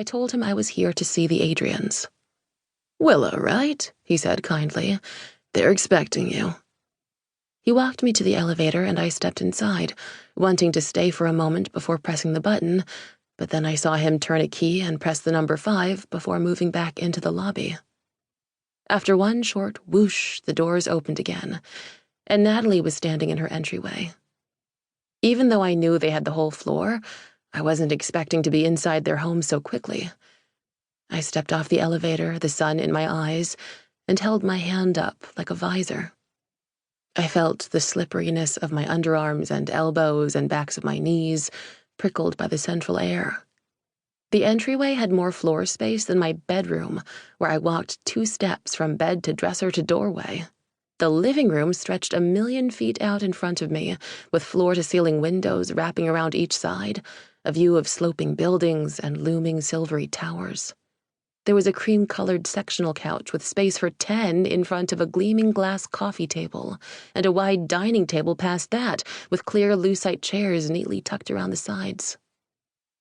I told him I was here to see the Adriens. "Willa, right?" he said kindly. "They're expecting you." He walked me to the elevator and I stepped inside, wanting to stay for a moment before pressing the button, but then I saw him turn a key and press the number 5 before moving back into the lobby. After one short whoosh, the doors opened again, and Natalie was standing in her entryway. Even though I knew they had the whole floor, I wasn't expecting to be inside their home so quickly. I stepped off the elevator, the sun in my eyes, and held my hand up like a visor. I felt the slipperiness of my underarms and elbows and backs of my knees, prickled by the central air. The entryway had more floor space than my bedroom, where I walked 2 steps from bed to dresser to doorway. The living room stretched 1,000,000 feet out in front of me, with floor-to-ceiling windows wrapping around each side, a view of sloping buildings and looming silvery towers. There was a cream-colored sectional couch with space for 10 in front of a gleaming glass coffee table, and a wide dining table past that, with clear lucite chairs neatly tucked around the sides.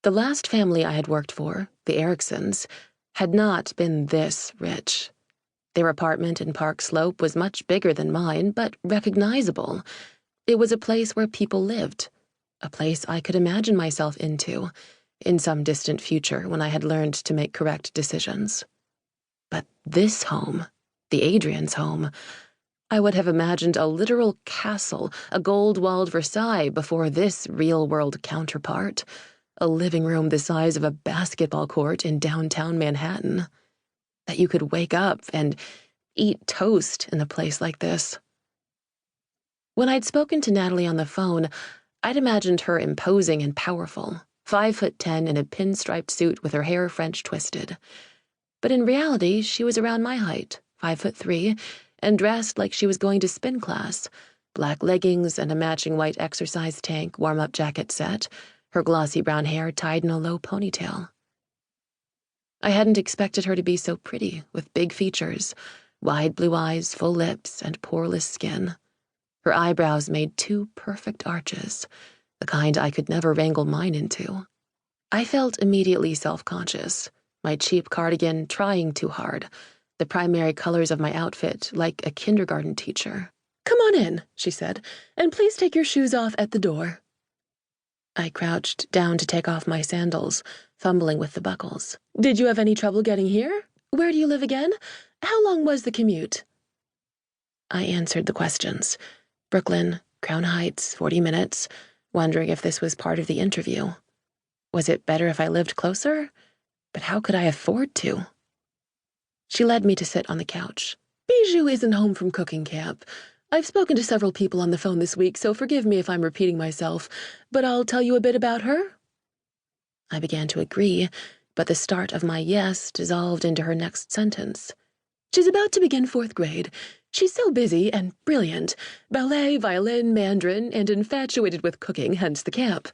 The last family I had worked for, the Ericksons, had not been this rich. Their apartment in Park Slope was much bigger than mine, but recognizable. It was a place where people lived, a place I could imagine myself into, in some distant future when I had learned to make correct decisions. But this home, the Adriens' home, I would have imagined a literal castle, a gold-walled Versailles before this real-world counterpart, a living room the size of a basketball court in downtown Manhattan. That you could wake up and eat toast in a place like this. When I'd spoken to Natalie on the phone, I'd imagined her imposing and powerful, 5'10" in a pinstriped suit with her hair French twisted. But in reality, she was around my height, 5'3", and dressed like she was going to spin class, black leggings and a matching white exercise tank warm-up jacket set, her glossy brown hair tied in a low ponytail. I hadn't expected her to be so pretty, with big features, wide blue eyes, full lips, and poreless skin. Her eyebrows made 2 perfect arches, the kind I could never wrangle mine into. I felt immediately self-conscious, my cheap cardigan trying too hard, the primary colors of my outfit like a kindergarten teacher. "Come on in," she said, "and please take your shoes off at the door." I crouched down to take off my sandals, fumbling with the buckles. "Did you have any trouble getting here? Where do you live again? How long was the commute?" I answered the questions. Brooklyn, Crown Heights, 40 minutes, wondering if this was part of the interview. Was it better if I lived closer? But how could I afford to? She led me to sit on the couch. "Bijou isn't home from cooking camp. I've spoken to several people on the phone this week, so forgive me if I'm repeating myself, but I'll tell you a bit about her." I began to agree, but the start of my yes dissolved into her next sentence. "She's about to begin 4th grade. She's so busy and brilliant. Ballet, violin, Mandarin, and infatuated with cooking, hence the camp.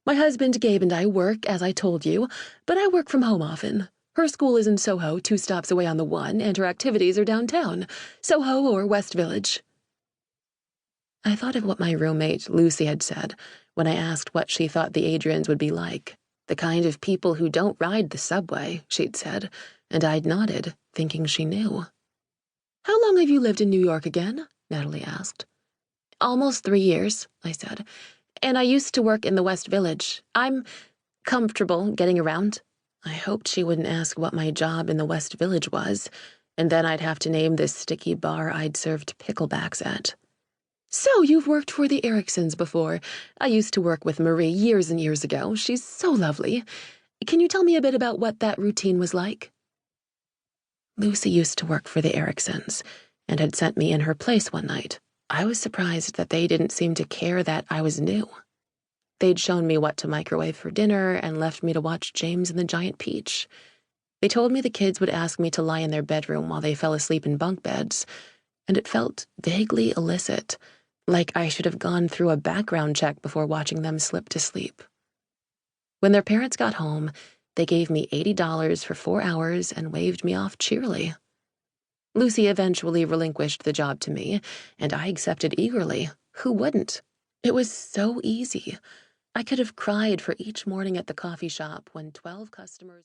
My husband Gabe and I work, as I told you, but I work from home often. Her school is in Soho, 2 stops away on the 1, and her activities are downtown, Soho or West Village." I thought of what my roommate, Lucy, had said when I asked what she thought the Adriens would be like. The kind of people who don't ride the subway, she'd said, and I'd nodded, thinking she knew. "How long have you lived in New York again?" Natalie asked. "Almost 3 years," I said, "and I used to work in the West Village. I'm comfortable getting around." I hoped she wouldn't ask what my job in the West Village was, and then I'd have to name this sticky bar I'd served picklebacks at. "So you've worked for the Ericksons before. I used to work with Marie years and years ago. She's so lovely. Can you tell me a bit about what that routine was like?" Lucy used to work for the Ericksons and had sent me in her place one night. I was surprised that they didn't seem to care that I was new. They'd shown me what to microwave for dinner and left me to watch James and the Giant Peach. They told me the kids would ask me to lie in their bedroom while they fell asleep in bunk beds, and it felt vaguely illicit, like I should have gone through a background check before watching them slip to sleep. When their parents got home, they gave me $80 for 4 hours and waved me off cheerily. Lucy eventually relinquished the job to me, and I accepted eagerly. Who wouldn't? It was so easy. I could have cried for each morning at the coffee shop when 12 customers